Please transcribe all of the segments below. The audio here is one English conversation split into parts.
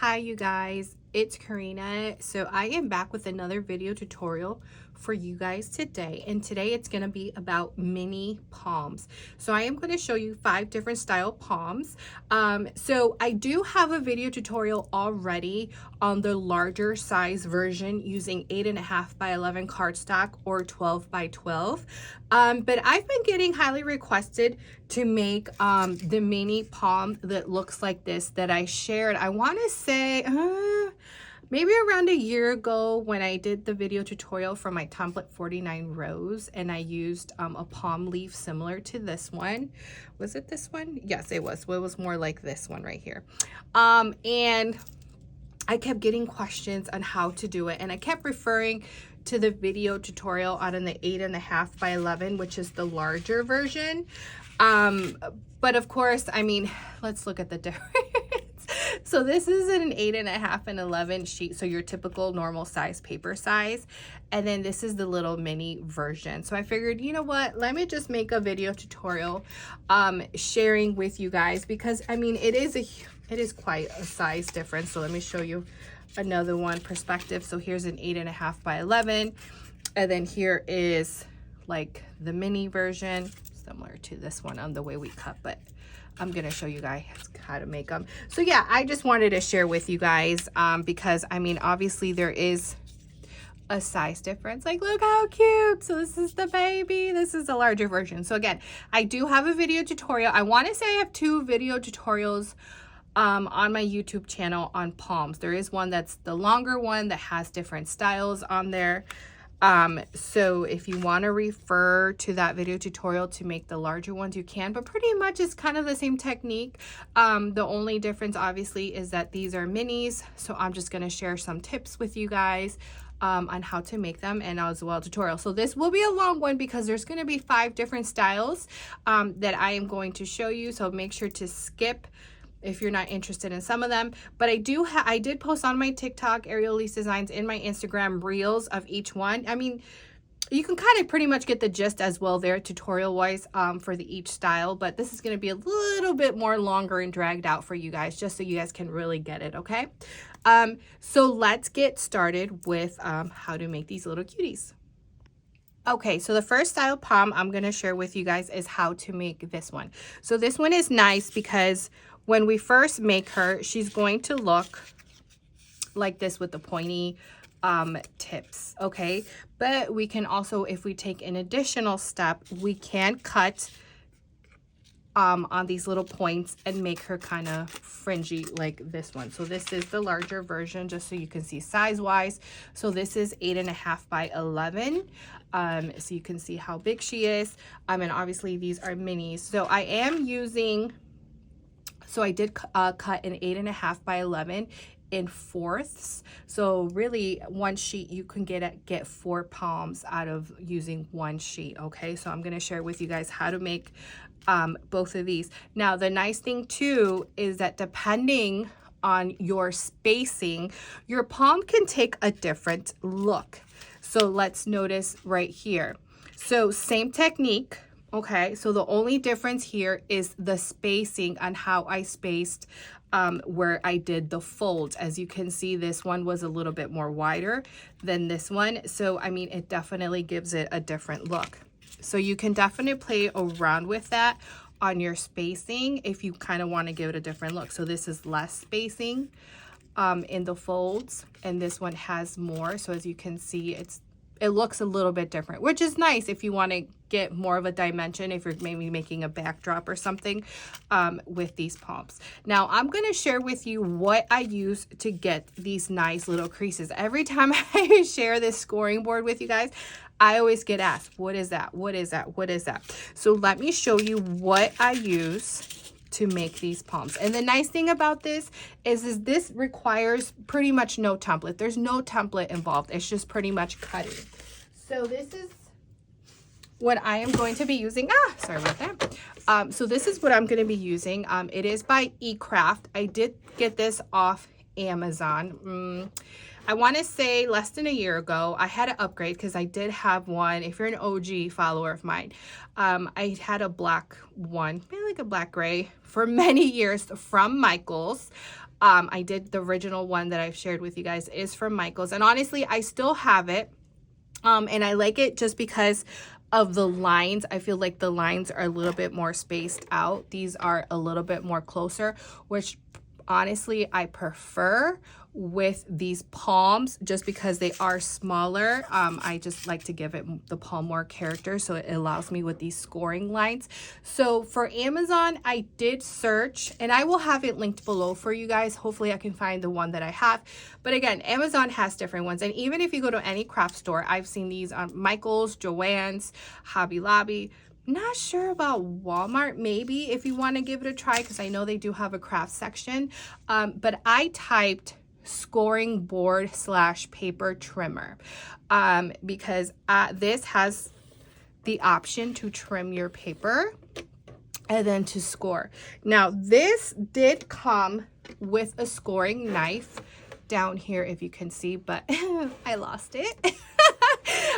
Hi you guys, it's Karina. So I am back with another video tutorial for you guys today, and today it's going to be about mini palms. So I am going to show you 5 different style palms. So I do have a video tutorial already on the larger size version using 8.5 by 11 cardstock or 12 by 12. But I've been getting highly requested to make the mini palm that looks like this that I shared. I want to say maybe around a year ago when I did the video tutorial for my template 49 rows, and I used a palm leaf similar to this one. Was it this one? Yes, it was. Well, it was more like this one right here. And I kept getting questions on how to do it, and I kept referring to the video tutorial on the 8.5 by 11, which is the larger version. But of course, I mean, let's look at the difference. So this is an 8.5 and 11 sheet, so your typical normal size paper size, and then this is the little mini version. So I figured, you know what, let me just make a video tutorial sharing with you guys, because I mean it is quite a size difference. So let me show you another one perspective. So here's an 8.5 by 11, and then here is like the mini version, similar to this one on the way we cut, but I'm gonna show you guys how to make them. So yeah, I just wanted to share with you guys because I mean obviously there is a size difference. Like, look how cute. So this is the baby, this is the larger version. So again, I do have a video tutorial. I want to say I have 2 video tutorials on my YouTube channel on palms. There is one that's the longer one that has different styles on there. So if you want to refer to that video tutorial to make the larger ones, you can, but pretty much it's kind of the same technique. The only difference obviously is that these are minis. So I'm just going to share some tips with you guys on how to make them, and as well tutorial. So this will be a long one because there's going to be 5 different styles that I am going to show you. So make sure to skip if you're not interested in some of them. But I did post on my TikTok, Ariel Elise Designs, in my Instagram reels of each one. I mean, you can kind of pretty much get the gist as well there tutorial wise for each style, but this is going to be a little bit more longer and dragged out for you guys, just so you guys can really get it. Okay, so let's get started with how to make these little cuties. Okay, so the first style palm I'm going to share with you guys is how to make this one. So this one is nice because when we first make her, she's going to look like this with the pointy tips, okay? But we can also, if we take an additional step, we can cut on these little points and make her kind of fringy like this one. So this is the larger version, just so you can see size wise. So this is 8.5 by 11. So you can see how big she is. And obviously these are minis. So I am using, so I did cut an 8.5 by 11 in 4ths. So really one sheet you can get 4 palms out of using one sheet. Okay, so I'm going to share with you guys how to make both of these. Now the nice thing too is that depending on your spacing, your palm can take a different look. So let's notice right here. So same technique. Okay, so the only difference here is the spacing on how I spaced where I did the folds. As you can see, this one was a little bit more wider than this one. So, I mean, it definitely gives it a different look. So you can definitely play around with that on your spacing if you kind of want to give it a different look. So this is less spacing in the folds, and this one has more. So as you can see, it looks a little bit different, which is nice if you want to get more of a dimension, if you're maybe making a backdrop or something with these palms. Now I'm going to share with you what I use to get these nice little creases. Every time I share this scoring board with you guys, I always get asked, what is that? What is that? What is that? So let me show you what I use to make these palms. And the nice thing about this is this requires pretty much no template. There's no template involved. It's just pretty much cutting. So this is what I am going to be using. Sorry about that. So this is what I'm going to be using. It is by eCraft. I did get this off Amazon. I want to say less than a year ago. I had to upgrade because I did have one. If you're an OG follower of mine, I had a black one, maybe like a black gray for many years from Michaels. I did the original one that I've shared with you guys is from Michaels, and honestly I still have it, and I like it just because of the lines. I feel like the lines are a little bit more spaced out. These are a little bit more closer, which honestly I prefer with these palms just because they are smaller. I just like to give it the palm more character, so it allows me with these scoring lines. So for Amazon, I did search, and I will have it linked below for you guys. Hopefully I can find the one that I have. But again, Amazon has different ones, and even if you go to any craft store, I've seen these on Michaels, Joann's, Hobby Lobby. Not sure about Walmart, maybe if you want to give it a try, because I know they do have a craft section. But I typed scoring board / paper trimmer because this has the option to trim your paper and then to score. Now this did come with a scoring knife down here, if you can see, but I lost it.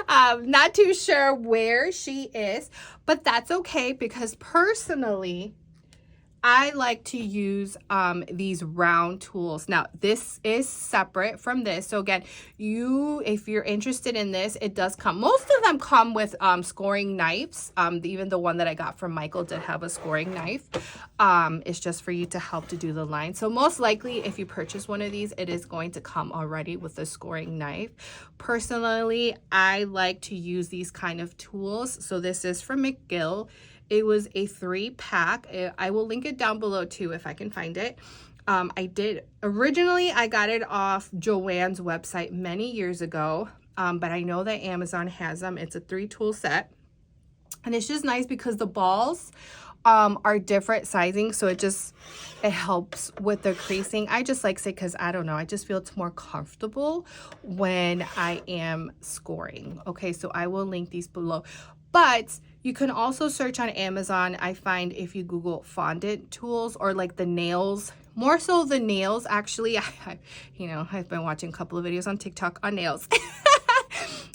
Not too sure where she is, but that's okay, because personally I like to use these round tools. Now, this is separate from this. So again, if you're interested in this, it does come. Most of them come with scoring knives. Even the one that I got from Michael did have a scoring knife. It's just for you to help to do the line. So most likely, if you purchase one of these, it is going to come already with a scoring knife. Personally, I like to use these kind of tools. So this is from McGill. It was a 3-pack. I will link it down below too if I can find it. Originally I got it off Joann's website many years ago, but I know that Amazon has them. It's a 3-tool set, and it's just nice because the balls are different sizing, so it helps with the creasing. I just like it because I don't know, I just feel it's more comfortable when I am scoring. Okay, so I will link these below. But you can also search on Amazon. I find if you Google fondant tools or like the nails, more so the nails, actually, I've been watching a couple of videos on TikTok on nails.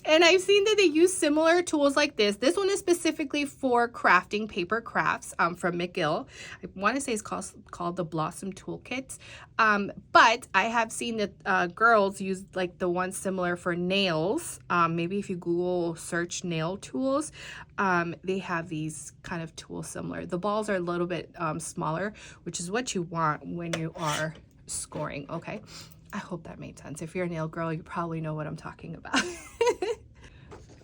And I've seen that they use similar tools like this. This one is specifically for crafting paper crafts from McGill. I want to say it's called the Blossom Toolkit. But I have seen that girls use like the one similar for nails. Maybe if you Google search nail tools, they have these kind of tools similar. The balls are a little bit smaller, which is what you want when you are scoring. Okay. I hope that made sense. If you're a nail girl, you probably know what I'm talking about.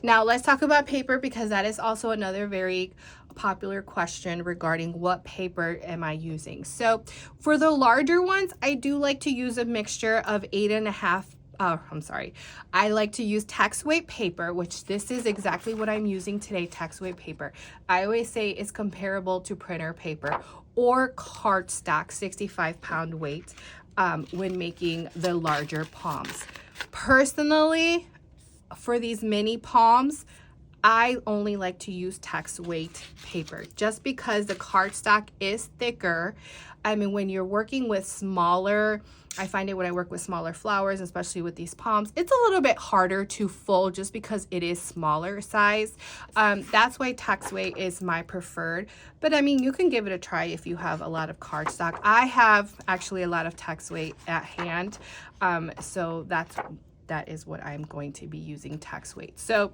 Now let's talk about paper, because that is also another very popular question regarding what paper am I using. So for the larger ones, I do like to use a mixture of 8.5. I like to use text weight paper, which this is exactly what I'm using today, text weight paper. I always say it's comparable to printer paper or cardstock, 65-pound weight, when making the larger palms. Personally, for these mini palms, I only like to use text weight paper just because the cardstock is thicker. I mean, when you're working with smaller, I find it when I work with smaller flowers, especially with these palms, it's a little bit harder to fold just because it is smaller size. That's why text weight is my preferred. But I mean, you can give it a try if you have a lot of cardstock. I have actually a lot of text weight at hand. So that is what I'm going to be using, text weight. So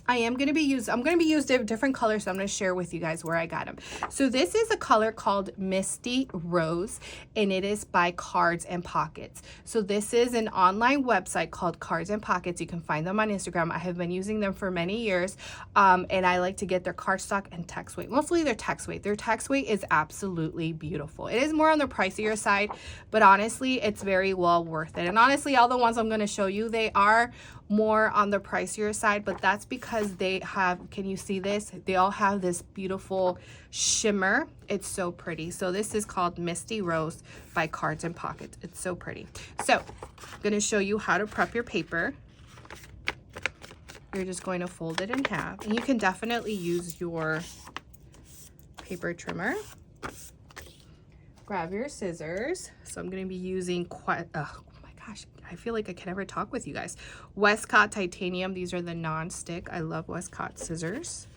I'm going to be using different colors, so I'm going to share with you guys where I got them. So this is a color called Misty Rose, and it is by Cards and Pockets. So this is an online website called Cards and Pockets. You can find them on Instagram. I have been using them for many years, and I like to get their cardstock and text weight. Mostly their text weight. Their text weight is absolutely beautiful. It is more on the pricier side, but honestly, it's very well worth it. And honestly, all the ones I'm going to show you, they are more on the pricier side, but that's because they have, can you see this? They all have this beautiful shimmer. It's so pretty. So this is called Misty Rose by Cards and Pockets. It's so pretty. So I'm going to show you how to prep your paper. You're just going to fold it in half, and you can definitely use your paper trimmer. Grab your scissors. So I'm going to be using gosh, I feel like I can never talk with you guys. Westcott Titanium. These are the non-stick. I love Westcott scissors.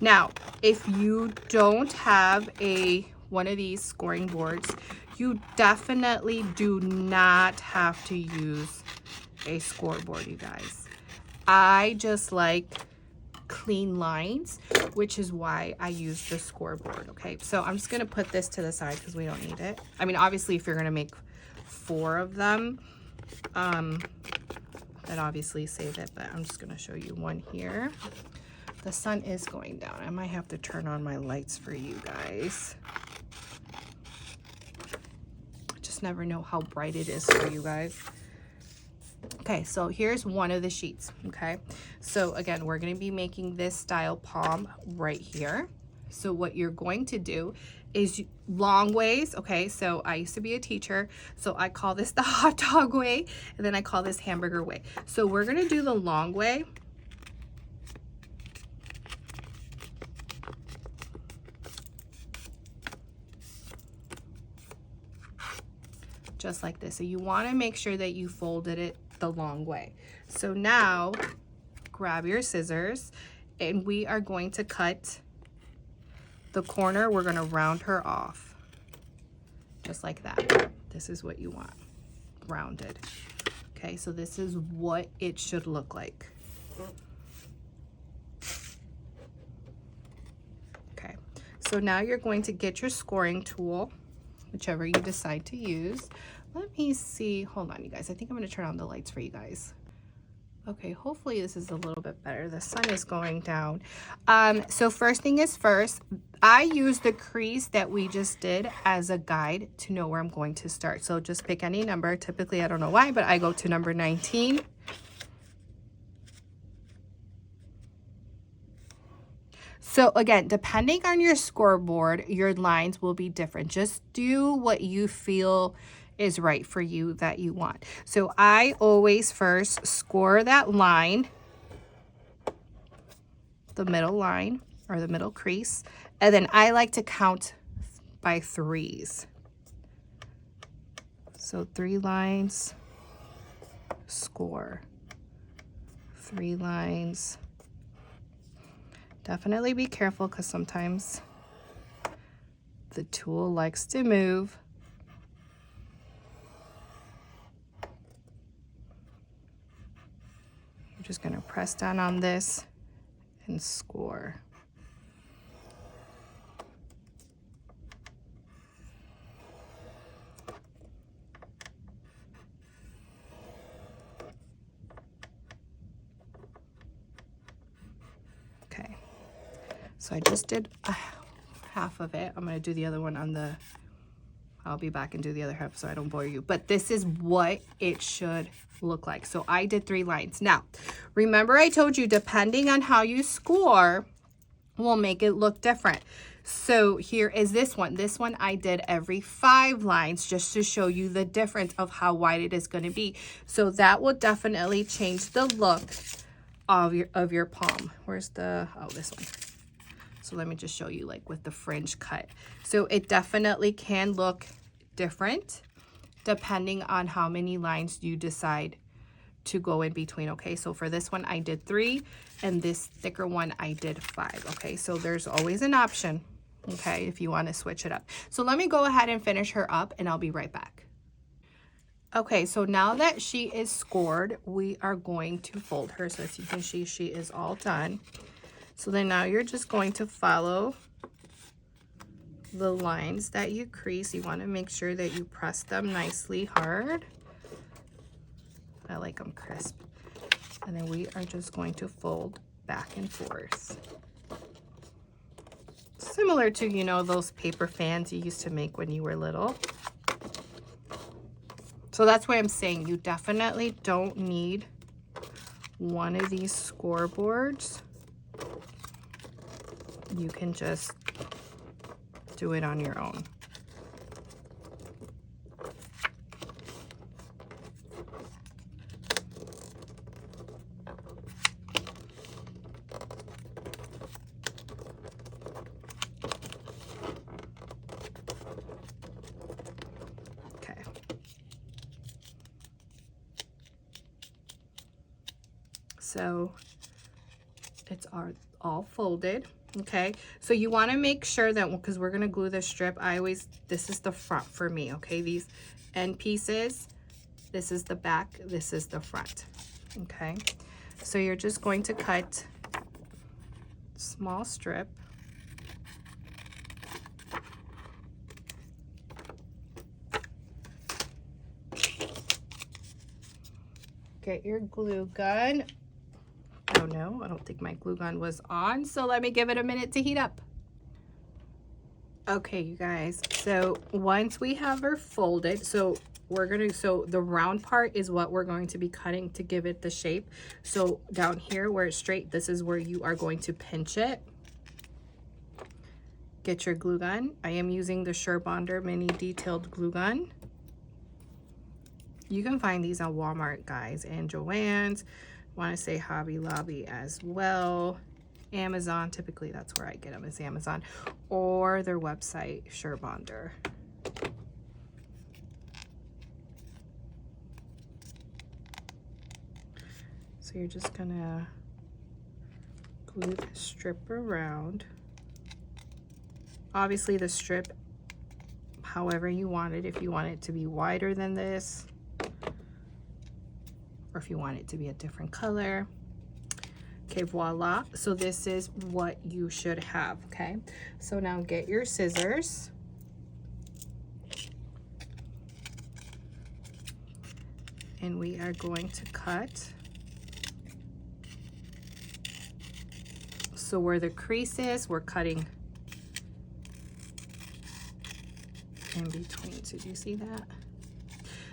Now, if you don't have a one of these scoring boards, you definitely do not have to use a scoreboard, you guys. I just like clean lines, which is why I use the scoreboard. Okay, so I'm just gonna put this to the side because we don't need it. I mean, obviously if you're gonna make 4 of them, then obviously save it, but I'm just gonna show you one here. The sun is going down. I might have to turn on my lights for you guys. I just never know how bright it is for you guys. Okay, so here's one of the sheets, okay? So again, we're gonna be making this style palm right here. So what you're going to do is long ways, okay? So I used to be a teacher, so I call this the hot dog way, and then I call this hamburger way. So we're gonna do the long way. Just like this. So you wanna make sure that you folded it the long way. So now grab your scissors and we are going to cut the corner. We're going to round her off just like that. This is what you want, rounded. Okay, so this is what it should look like. Okay, so now you're going to get your scoring tool, whichever you decide to use. Let me see, hold on you guys, I think I'm going to turn on the lights for you guys. Okay, hopefully this is a little bit better. The sun is going down. So first thing is first, I use the crease that we just did as a guide to know where I'm going to start. So just pick any number. Typically, I don't know why, but I go to number 19. So again, depending on your scoreboard, your lines will be different. Just do what you feel is right for you that you want. So I always first score that line, the middle line or the middle crease, and then I like to count by 3s. So 3 lines, score, 3 lines. Definitely be careful because sometimes the tool likes to move. I'm just going to press down on this and score. Okay, so I just did half of it. I'm going to do the other one on the, I'll be back and do the other half so I don't bore you. But this is what it should look like. So I did 3 lines. Now, remember I told you depending on how you score will make it look different. So here is this one. This one I did every 5 lines just to show you the difference of how wide it is going to be. So that will definitely change the look of your palm. Where's the, oh, this one. So let me just show you like with the fringe cut. So it definitely can look different depending on how many lines you decide to go in between. Okay, so for this one I did 3 and this thicker one I did 5. Okay, so there's always an option, okay, if you want to switch it up. So let me go ahead and finish her up and I'll be right back. Okay, so now that she is scored, we are going to fold her. So as you can see, she is all done. So then now you're just going to follow the lines that you crease. You want to make sure that you press them nicely hard. I like them crisp. And then we are just going to fold back and forth. Similar to, you know, those paper fans you used to make when you were little. So that's why I'm saying you definitely don't need one of these scoreboards. You can just do it on your own. Okay. So it's all folded. Okay, so you want to make sure that, because we're going to glue the strip, this is the front for me, okay? These end pieces, this is the back, this is the front, okay? So you're just going to cut small strip. Get your glue gun. Oh no, I don't think my glue gun was on, so let me give it a minute to heat up. Okay, you guys, so once we have her folded, so the round part is what we're going to be cutting to give it the shape. So down here where it's straight, this is where you are going to pinch it. Get your glue gun. I am using the SureBonder mini detailed glue gun. You can find these on Walmart, guys, and Joann's. I want to say Hobby Lobby as well. Amazon, typically that's where I get them, is Amazon, or their website, SureBonder. So you're just gonna glue the strip around. Obviously the strip, however you want it, if you want it to be wider than this, or if you want it to be a different color. Okay, voila. So this is what you should have, okay? So now get your scissors. And we are going to cut. So where the crease is, we're cutting in between. Did you see that?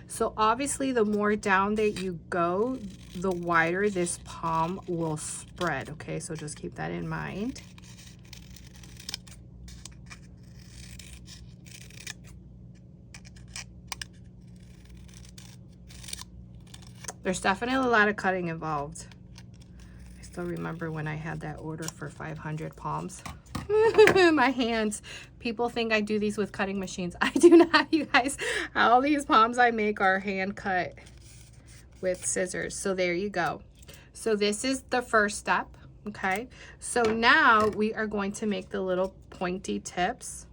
So obviously the more down that you go, the wider this palm will spread, okay? So just keep that in mind. There's definitely a lot of cutting involved. I still remember when I had that order for 500 palms. My hands. People think I do these with cutting machines. I do not, you guys. All these palms I make are hand cut with scissors. So there you go. So this is the first step, okay? So now we are going to make the little pointy tips.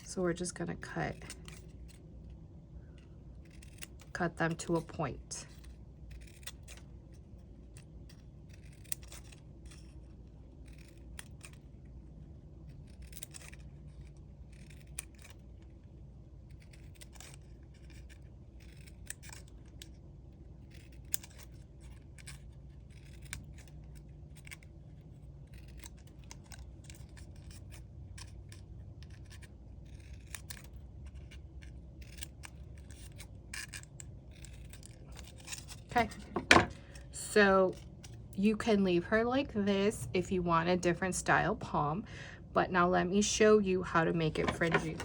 So we're just gonna cut them to a point. Okay, so you can leave her like this if you want a different style palm, but now let me show you how to make it fringy.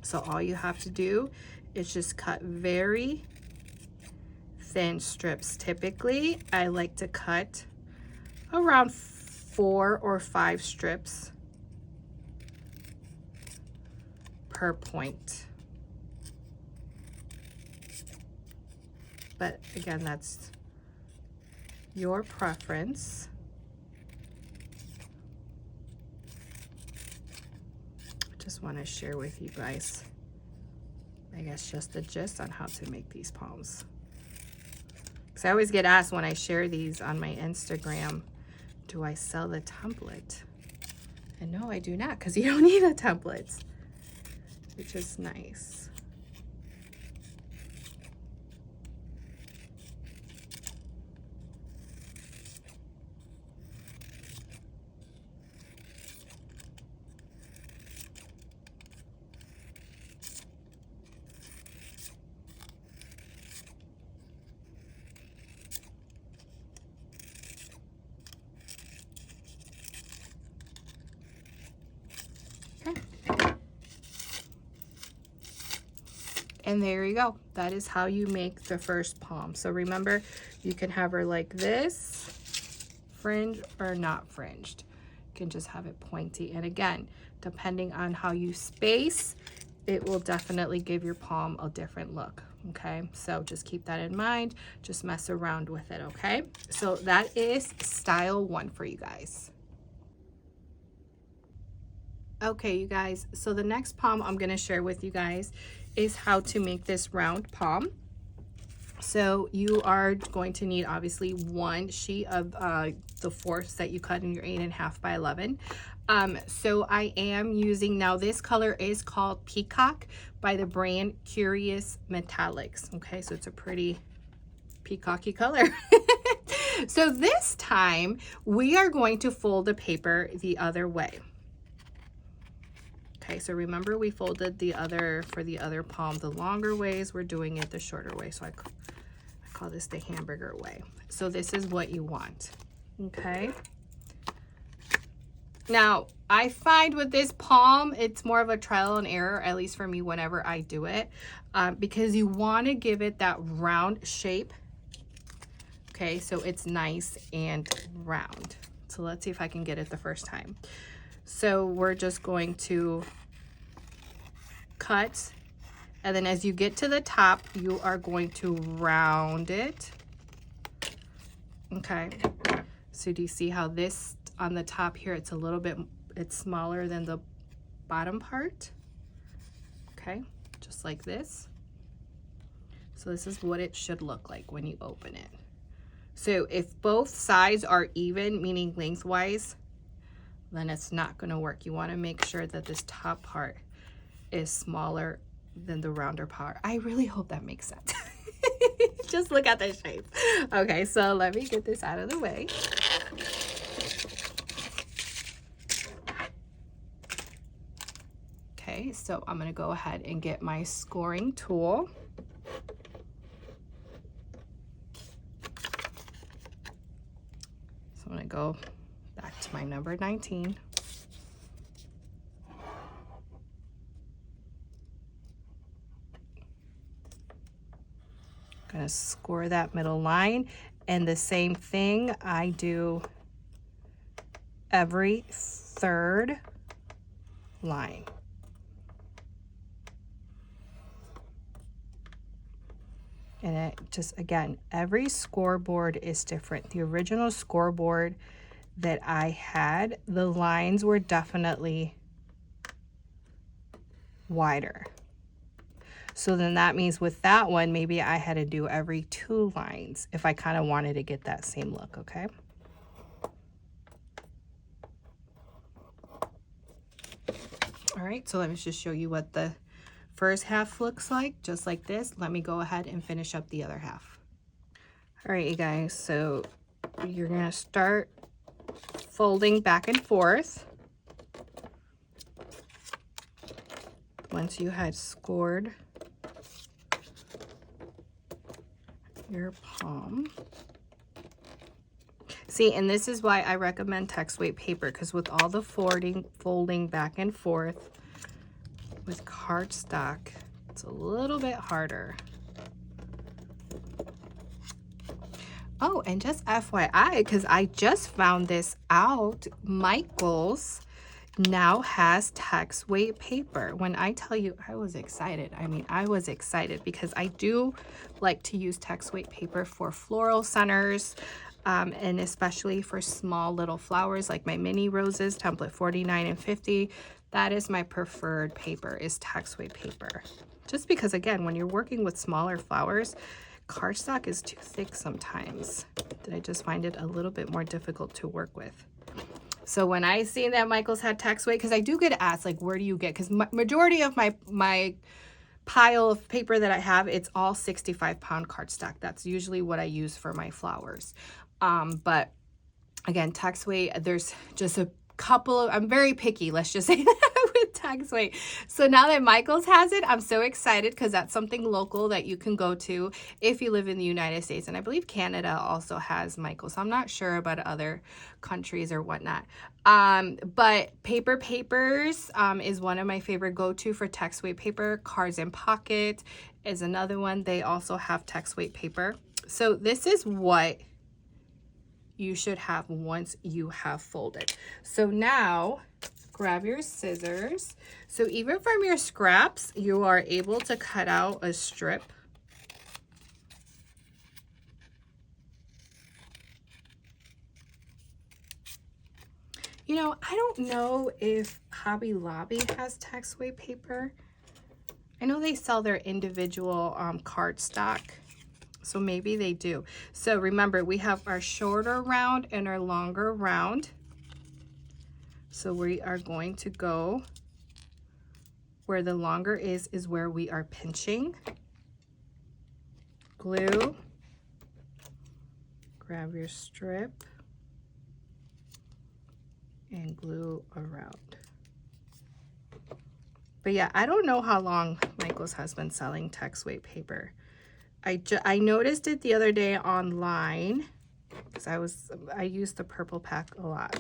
So all you have to do is just cut very thin strips. Typically, I like to cut around 4 or 5 strips per point. But again, that's your preference. Just want to share with you guys, I guess, just the gist on how to make these palms. Because I always get asked when I share these on my Instagram, do I sell the template? And no, I do not, because you don't need a template, which is nice. And there you go. That is how you make the first palm. So remember, you can have her like this, fringe or not fringed. You can just have it pointy. And again, depending on how you space, it will definitely give your palm a different look. Okay, so just keep that in mind. Just mess around with it, okay? So that is style 1 for you guys. Okay, you guys, so the next palm I'm going to share with you guys is how to make this round palm. So you are going to need obviously 1 sheet of the fourths that you cut in your 8.5 by 11. So I am using, now this color is called Peacock by the brand Curious Metallics. Okay, so it's a pretty peacocky color. So this time we are going to fold the paper the other way. Okay, so remember we folded the other, for the other palm, the longer ways, we're doing it the shorter way. So I call this the hamburger way. So this is what you want, okay? Now, I find with this palm, it's more of a trial and error, at least for me whenever I do it, because you want to give it that round shape. Okay, so it's nice and round. So let's see if I can get it the first time. So we're just going to cut, and then as you get to the top, you are going to round it. Okay, so do you see how this on the top here, it's a little bit, it's smaller than the bottom part? Okay, just like this. So this is what it should look like when you open it. So if both sides are even, meaning lengthwise, then it's not going to work. You want to make sure that this top part is smaller than the rounder part. I really hope that makes sense. Just look at the shape. Okay, so let me get this out of the way. Okay, so I'm going to go ahead and get my scoring tool. So I'm going to go back to my number 19. Going to score that middle line, and the same thing I do every third line. And it just, again, every scoreboard is different. The original scoreboard that I had, the lines were definitely wider. So then that means with that one, maybe I had to do every 2 lines if I kind of wanted to get that same look, okay? All right, so let me just show you what the first half looks like, just like this. Let me go ahead and finish up the other half. All right, you guys, so you're gonna start folding back and forth. Once you had scored your palm. See, and this is why I recommend text weight paper, because with all the folding back and forth with cardstock, it's a little bit harder. Oh, and just FYI, because I just found this out, Michaels now has text weight paper. When I tell you I was excited, I mean, I was excited because I do like to use text weight paper for floral centers, and especially for small little flowers like my mini roses, template 49 and 50. That is my preferred paper, is text weight paper. Just because, again, when you're working with smaller flowers, cardstock is too thick sometimes. That I just find it a little bit more difficult to work with. So when I seen that Michaels had text weight, because I do get asked, like, where do you get? Because majority of my pile of paper that I have, it's all 65-pound cardstock. That's usually what I use for my flowers. But again, text weight, there's just a couple of, I'm very picky, let's just say that, with text weight. So now that Michaels has it, I'm so excited because that's something local that you can go to if you live in the United States. And I believe Canada also has Michaels. I'm not sure about other countries or whatnot. But Papers is one of my favorite go-to for text weight paper. Cards in Pocket is another one. They also have text weight paper. So this is what you should have once you have folded. So now grab your scissors. So even from your scraps, you are able to cut out a strip You know, I don't know if Hobby Lobby has tax-away paper. I know they sell their individual cardstock, so maybe they do. So remember, we have our shorter round and our longer round. So we are going to go where the longer is where we are pinching. Glue. Grab your strip and glue around. But yeah, I don't know how long Michaels has been selling tax-away paper. I noticed it the other day online because I used the purple pack a lot.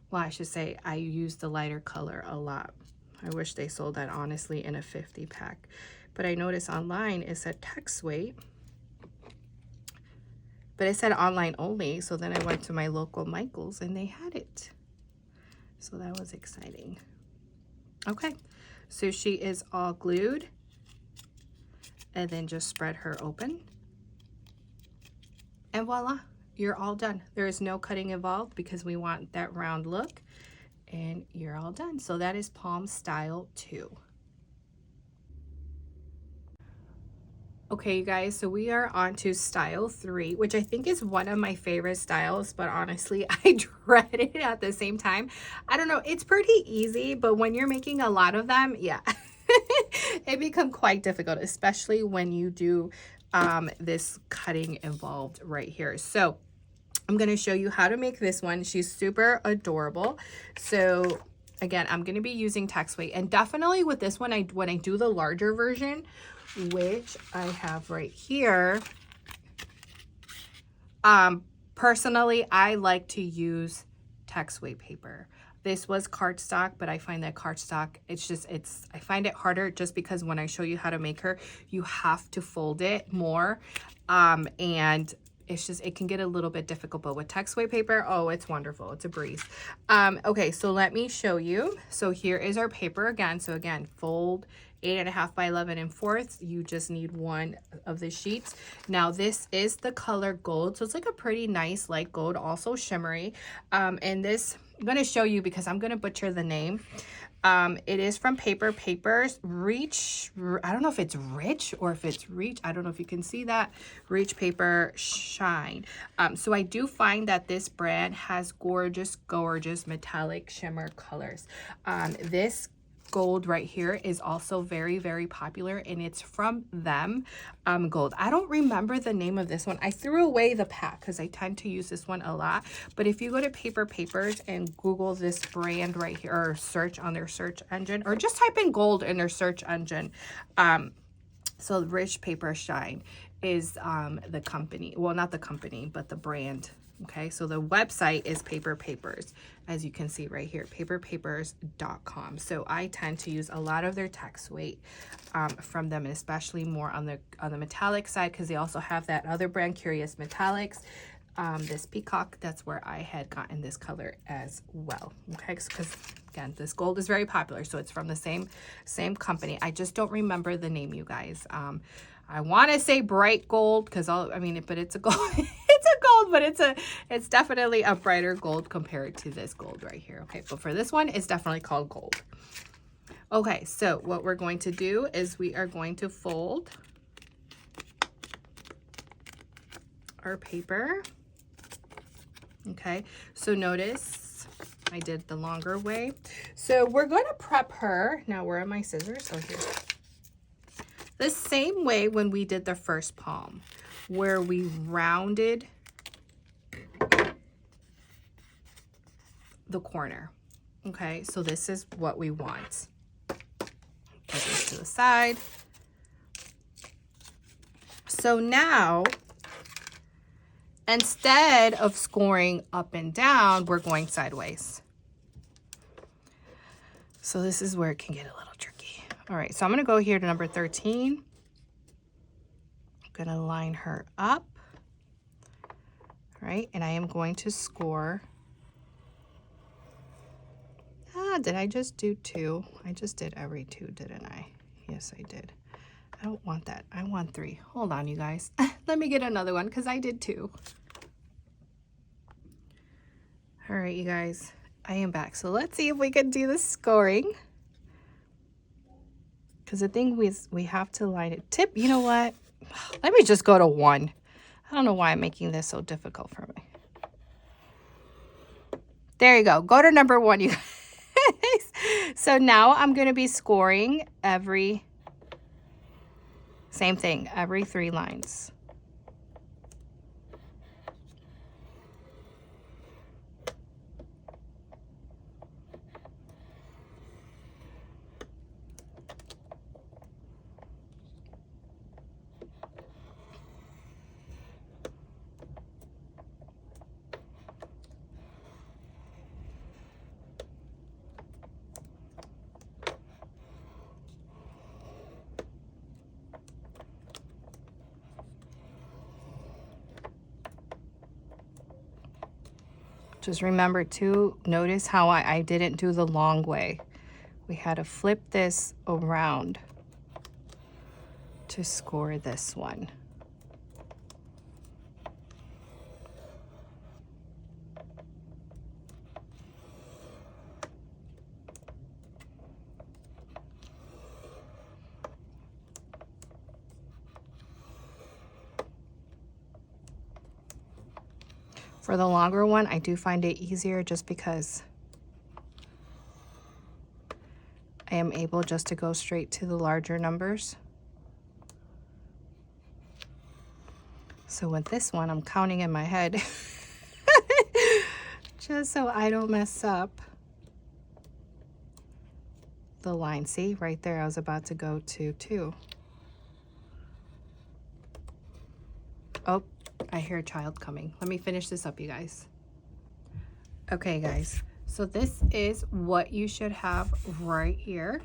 Well, I should say I used the lighter color a lot. I wish they sold that honestly in a 50 pack. But I noticed online it said tax-away. But it said online only, so then I went to my local Michaels and they had it. So that was exciting. Okay, so she is all glued. And then just spread her open. And voila, you're all done. There is no cutting involved because we want that round look. And you're all done. So that is Palm Style 2. Okay, you guys, so we are on to Style 3, which I think is one of my favorite styles, but honestly, I dread it at the same time. I don't know, it's pretty easy, but when you're making a lot of them, yeah, it becomes quite difficult, especially when you do this cutting involved right here. So I'm going to show you how to make this one. She's super adorable. So again, I'm going to be using tax-away, and definitely with this one, when I do the larger version, which I have right here, personally, I like to use tax-away paper. This was cardstock, but I find that cardstock, I find it harder just because when I show you how to make her, you have to fold it more. And it can get a little bit difficult, but with tax-away paper, oh, it's wonderful. It's a breeze. Okay, so let me show you. So here is our paper again. So again, fold 8.5 by 11 1/4. You just need one of the sheets. Now this is the color gold, so it's like a pretty nice light gold, also shimmery. And this I'm going to show you because I'm going to butcher the name. It is from Paper Papers Reach. I don't know if it's Rich or if it's Reach. I don't know if you can see that. Reach Paper Shine. So I do find that this brand has gorgeous, gorgeous metallic shimmer colors. This gold right here is also very, very popular, and it's from them. Gold. I don't remember the name of this one. I threw away the pack because I tend to use this one a lot. But if you go to Paper Papers and Google this brand right here, or search on their search engine, or just type in gold in their search engine. So Rich Paper Shine is the company. Well, not the company, but the brand. Okay, so the website is Paper Papers, as you can see right here, paperpapers.com. So I tend to use a lot of their tax-away from them, and especially more on the metallic side, because they also have that other brand, Curious Metallics. This peacock, that's where I had gotten this color as well. Okay, because again, this gold is very popular, so it's from the same company. I just don't remember the name, you guys. I want to say bright gold because but it's a gold. It's a gold, but it's definitely a brighter gold compared to this gold right here. Okay, but for this one, it's definitely called gold. Okay, so what we're going to do is we are going to fold our paper. Okay, so notice I did the longer way. So we're going to prep her. Now, where are my scissors? Oh, here. The same way when we did the first palm, where we rounded the corner. Okay, so this is what we want. Put this to the side. So now, instead of scoring up and down, we're going sideways. So this is where it can get a little tricky. All right, so I'm gonna go here to number 13. I'm gonna line her up. All right, and I am going to score. Did I just do 2? I just did every 2, didn't I? Yes, I did. I don't want that. I want 3. Hold on, you guys. Let me get another one because I did 2. All right, you guys. I am back. So let's see if we can do the scoring. Because the thing is, we have to line it. Tip, you know what? Let me just go to 1. I don't know why I'm making this so difficult for me. There you go. Go to number 1, you guys. So now I'm going to be scoring every, same thing, every 3 lines. Just remember to notice how I didn't do the long way. We had to flip this around to score this one. For the longer one, I do find it easier just because I am able just to go straight to the larger numbers. So with this one, I'm counting in my head just so I don't mess up the line. See, right there, I was about to go to 2. Oh, I hear a child coming. Let me finish this up, you guys. Okay, guys. So this is what you should have right here,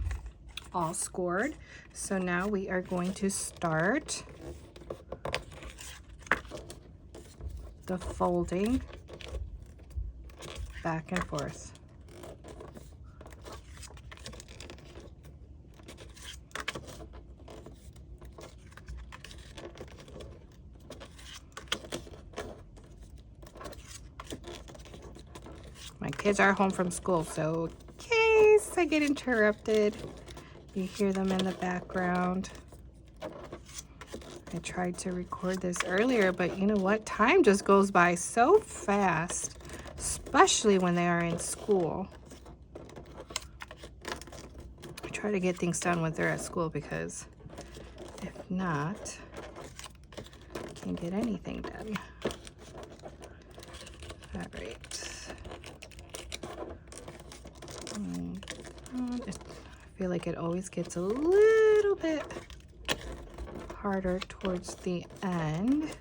all scored. So now we are going to start the folding back and forth. My kids are home from school, so in case I get interrupted, you hear them in the background. I tried to record this earlier, but you know what? Time just goes by so fast, especially when they are in school. I try to get things done when they're at school because if not, I can't get anything done. All right. I feel like it always gets a little bit harder towards the end.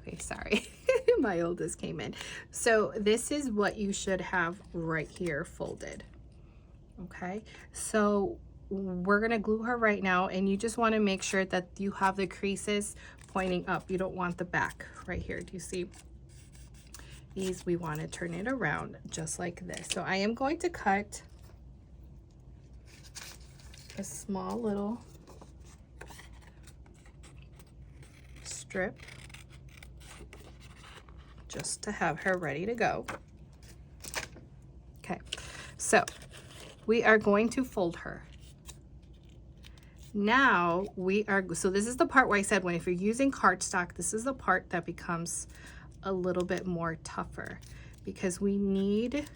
Okay, sorry. My oldest came in. So this is what you should have right here folded. Okay, so we're gonna glue her right now, and you just want to make sure that you have the creases pointing up. You don't want the back right here. Do you see these? We want to turn it around just like this. So I am going to cut a small little strip just to have her ready to go. Okay, so we are going to fold her. Now we are, so this is the part where I said when if you're using cardstock, this is the part that becomes a little bit more tougher because we need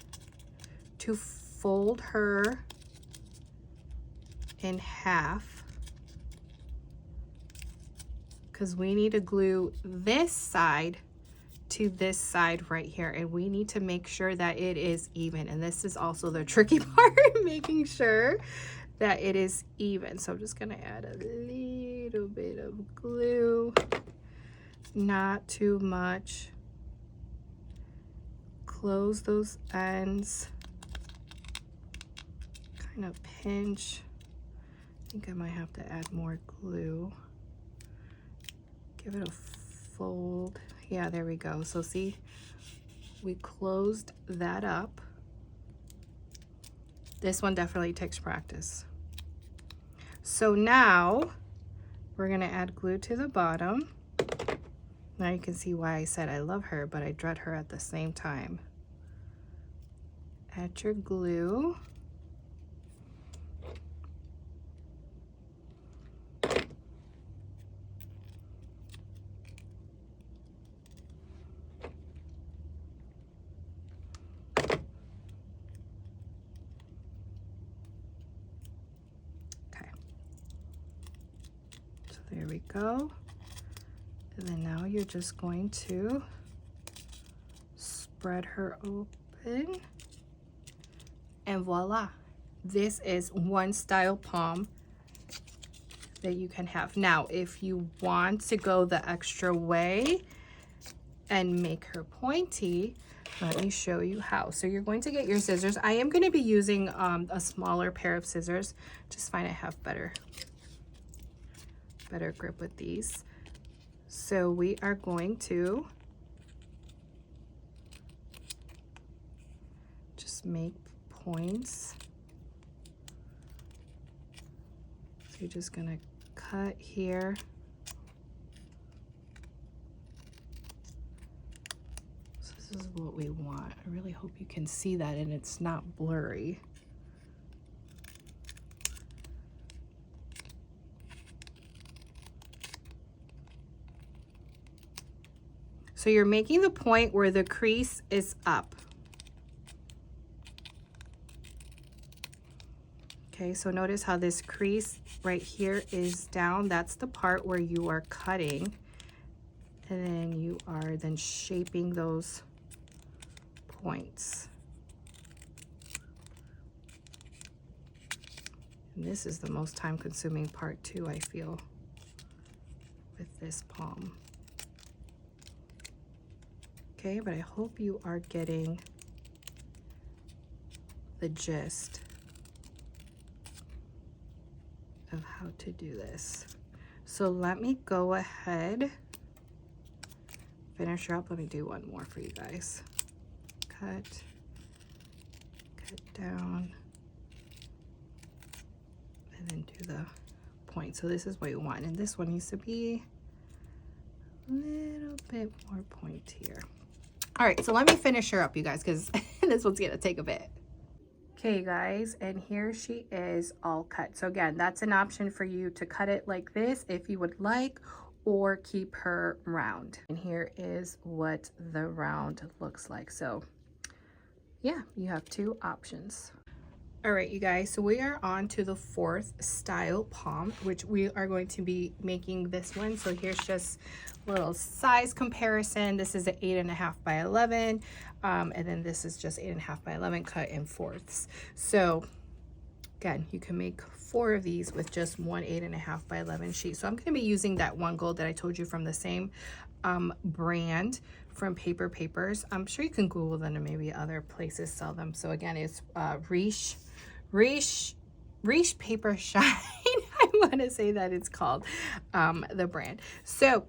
to fold her in half because we need to glue this side to this side right here, and we need to make sure that it is even. And this is also the tricky part, making sure that it is even. So I'm just gonna add a little bit of glue, not too much. Close those ends, kind of pinch. I think I might have to add more glue. Give it a fold. Yeah, there we go. So see, we closed that up. This one definitely takes practice. So now we're gonna add glue to the bottom. Now you can see why I said I love her, but I dread her at the same time. Add your glue. Okay. So there we go. And then now you're just going to spread her open. And voila, this is one style palm that you can have. Now, if you want to go the extra way and make her pointy, let me show you how. So you're going to get your scissors. I am going to be using a smaller pair of scissors. Just find I have better grip with these. So we are going to just make points. So you're just gonna cut here. So this is what we want. I really hope you can see that and it's not blurry. So you're making the point where the crease is up. Okay, so notice how this crease right here is down. That's the part where you are cutting. And then you are then shaping those points. And this is the most time-consuming part too, I feel, with this palm. Okay, but I hope you are getting the gist of how to do this. So let me go ahead, finish her up. Let me do one more for you guys. Cut down, and then do the point. So this is what you want, and this one needs to be a little bit more pointier. All right, so let me finish her up, you guys, because this one's gonna take a bit. Okay, guys, and here she is all cut. So again, that's an option for you to cut it like this if you would like, or keep her round. And here is what the round looks like. So yeah, you have two options. All right, you guys, so we are on to the fourth style palm, which we are going to be making this one. So here's just a little size comparison. This is an 8.5 by 11, and then this is just 8.5 by 11 cut in fourths. So again, you can make 4 of these with just one 8.5 by 11 sheet. So I'm going to be using that one gold that I told you from the same brand from Paper Papers. I'm sure you can Google them and maybe other places sell them. So again, it's Riche Paper Shine. I want to say that it's called the brand. So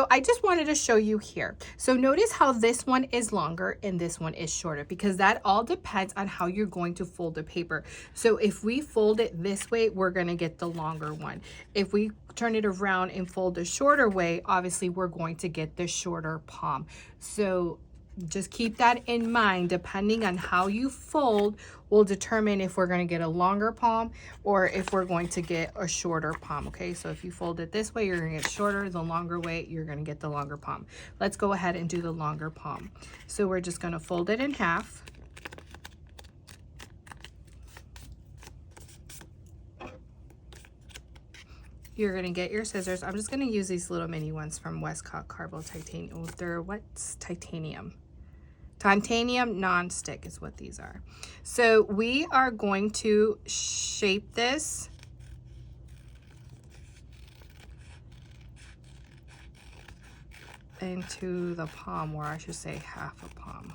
I just wanted to show you here. So notice how this one is longer and this one is shorter, because that all depends on how you're going to fold the paper. So if we fold it this way, we're going to get the longer one. If we turn it around and fold the shorter way, obviously we're going to get the shorter palm. So just keep that in mind. Depending on how you fold will determine if we're going to get a longer palm or if we're going to get a shorter palm. Okay, so if you fold it this way, you're going to get shorter. The longer way, you're going to get the longer palm. Let's go ahead and do the longer palm. So we're just going to fold it in half. You're going to get your scissors. I'm just going to use these little mini ones from Westcott Carbo Titanium. They're what's titanium? Titanium non-stick is what these are. So we are going to shape this into the palm, or I should say half a palm.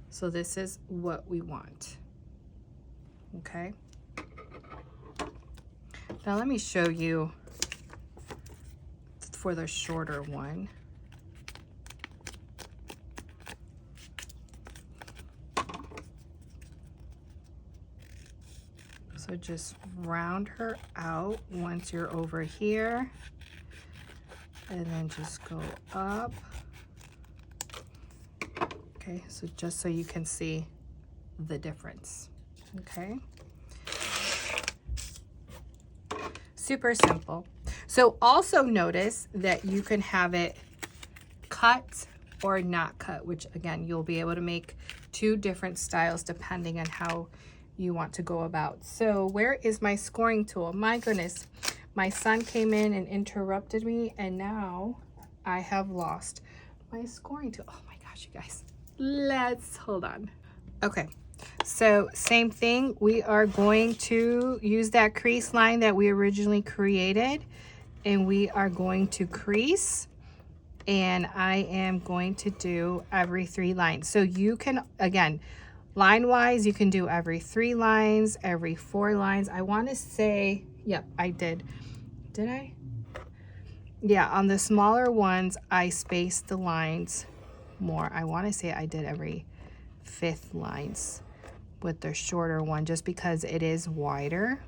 So this is what we want. Okay. Now let me show you for the shorter one. So just round her out once you're over here. and then just go up. Okay, so just so you can see the difference. Okay, super simple. So also notice that you can have it cut or not cut, which again, you'll be able to make 2 different styles depending on how you want to go about. So where is my scoring tool? My goodness, my son came in and interrupted me, and now I have lost my scoring tool. Oh my gosh, you guys, let's hold on. Okay, so same thing, we are going to use that crease line that we originally created, and we are going to crease, and I am going to do every 3 lines. So you can, again, line wise, you can do every 3 lines, every 4 lines. I want to say, yep, I did. Did I? Yeah, on the smaller ones, I spaced the lines more. I want to say I did every 5th lines with the shorter one, just because it is wider.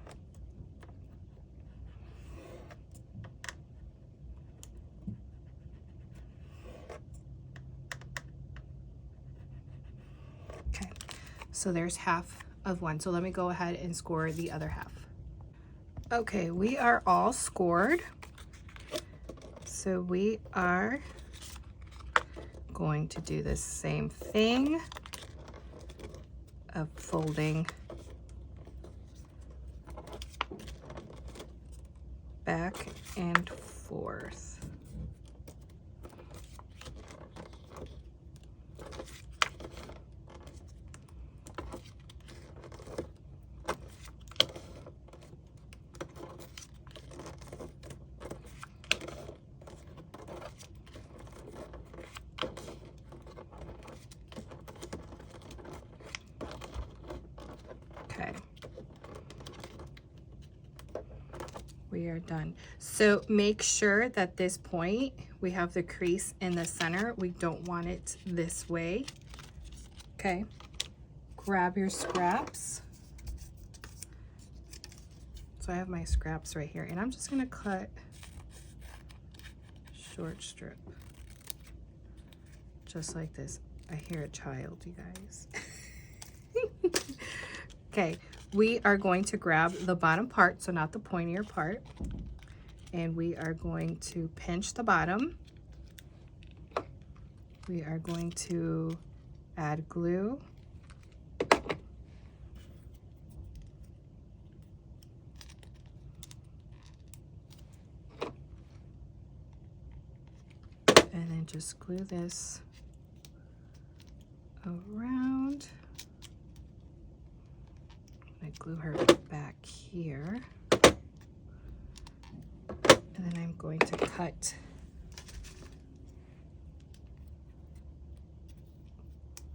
Okay, so there's half of one. So let me go ahead and score the other half. Okay, we are all scored. So we are going to do the same thing of folding back and forth. Okay, we are done. So make sure that this point, we have the crease in the center. We don't want it this way. Okay, grab your scraps. So I have my scraps right here, and I'm just gonna cut short strip, just like this. I hear a child, you guys. Okay, we are going to grab the bottom part, so not the pointier part, and we are going to pinch the bottom. We are going to add glue. And then just glue this around. I glue her back here. And then I'm going to cut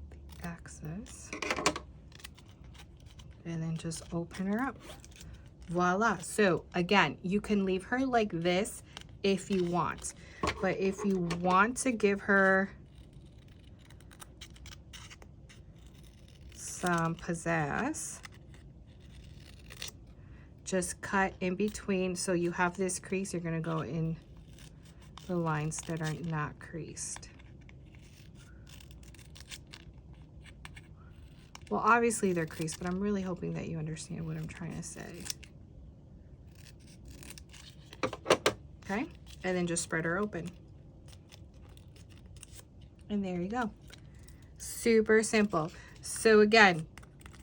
the axis. And then just open her up. Voila. So again, you can leave her like this if you want. But if you want to give her some pizzazz, just cut in between. So you have this crease, you're gonna go in the lines that are not creased. Well, obviously they're creased, but I'm really hoping that you understand what I'm trying to say. Okay, and then just spread her open. And there you go. Super simple. So again,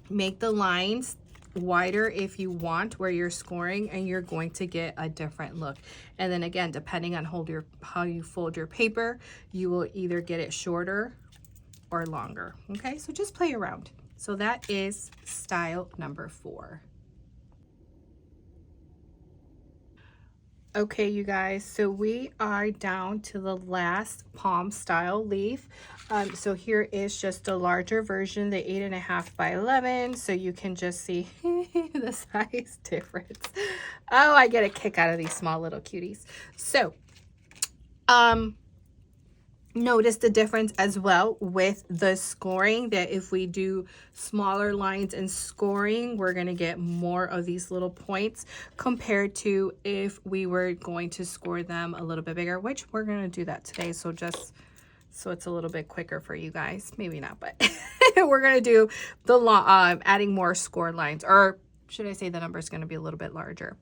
make the lines wider if you want where you're scoring, and you're going to get a different look. And then again, depending on how you fold your paper, you will either get it shorter or longer. Okay, so just play around. So that is style number 4. Okay, you guys, so we are down to the last palm style leaf. So here is just a larger version, the 8.5 by 11, so you can just see the size difference. Oh, I get a kick out of these small little cuties. So notice the difference as well with the scoring, that if we do smaller lines and scoring, we're going to get more of these little points compared to if we were going to score them a little bit bigger, which we're going to do that today. So just so it's a little bit quicker for you guys, maybe not, but we're going to do the adding more score lines, or should I say the number is going to be a little bit larger.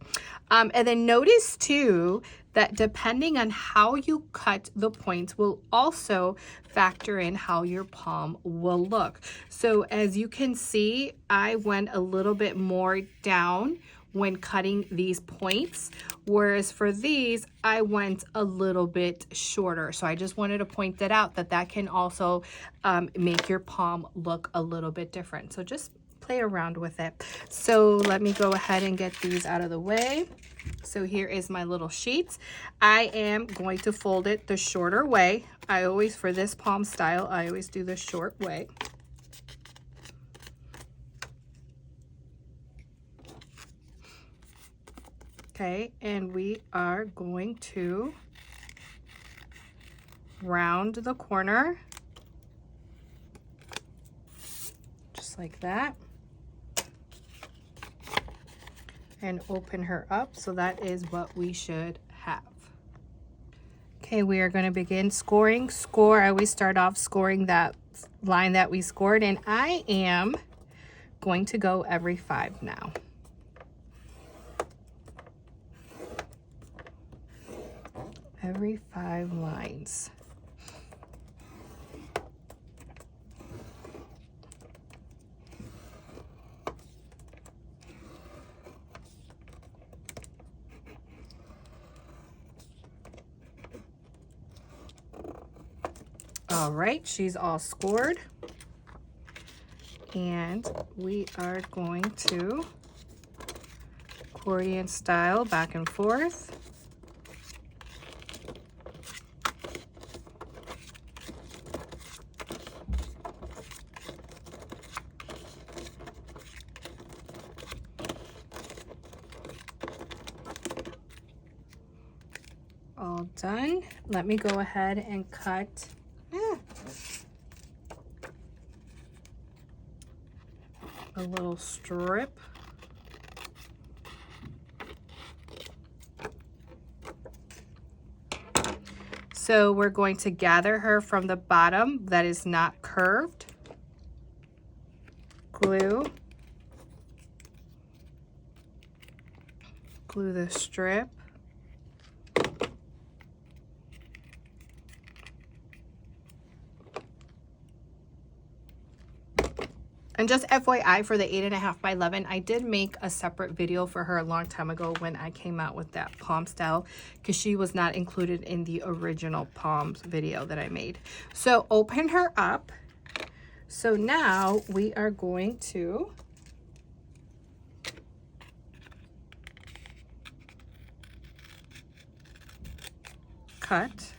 And then notice too that depending on how you cut the points will also factor in how your palm will look. So as you can see, I went a little bit more down when cutting these points, whereas for these I went a little bit shorter. So I just wanted to point that out, that can also make your palm look a little bit different. So just play around with it. So let me go ahead and get these out of the way. So here is my little sheets. I am going to fold it the shorter way. I always, for this palm style, I always do the short way. Okay, and we are going to round the corner just like that, and open her up. So that is what we should have. Okay, we are going to begin scoring. I always start off scoring that line that we scored, and I am going to go every 5 now. Every 5 lines. All right, she's all scored. And we are going to accordion style back and forth. All done. Let me go ahead and cut a little strip. So we're going to gather her from the bottom that is not curved. Glue the strip. And just FYI, for the 8.5 by 11, I did make a separate video for her a long time ago when I came out with that palm style, because she was not included in the original palms video that I made. So open her up. So now we are going to cut.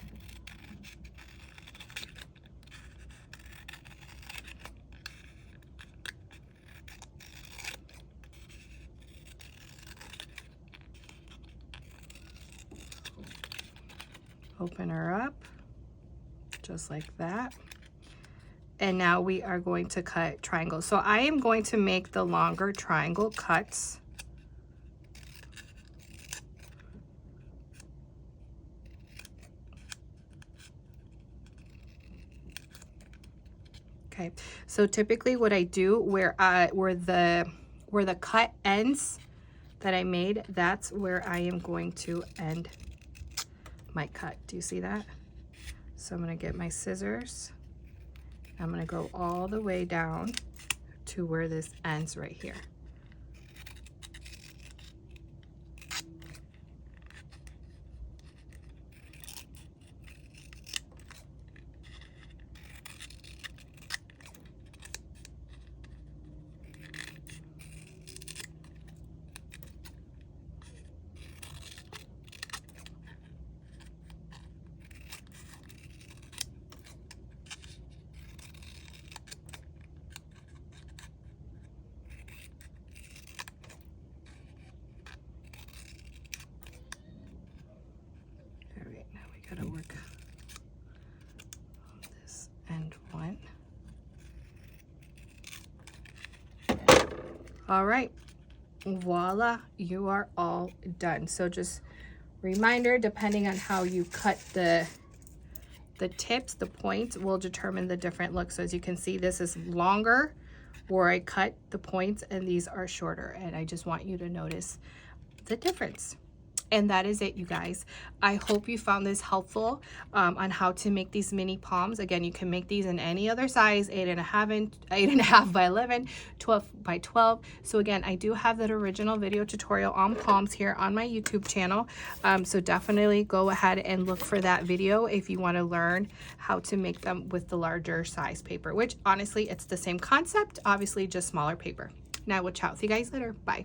Open her up just like that. And now we are going to cut triangles. So I am going to make the longer triangle cuts. Okay, so typically what I do, where the cut ends that I made, that's where I am going to end my cut. Do you see that? So I'm going to get my scissors. I'm going to go all the way down to where this ends right here. All right, voila, you are all done. So just reminder, depending on how you cut the tips, the points will determine the different looks. So as you can see, this is longer where I cut the points, and these are shorter, and I just want you to notice the difference. And that is it, you guys. I hope you found this helpful on how to make these mini palms. Again, you can make these in any other size, 8.5 by 11, 12 by 12. So again, I do have that original video tutorial on palms here on my YouTube channel. So definitely go ahead and look for that video if you want to learn how to make them with the larger size paper, which honestly, it's the same concept, obviously just smaller paper. Now we'll chat with you guys later. Bye.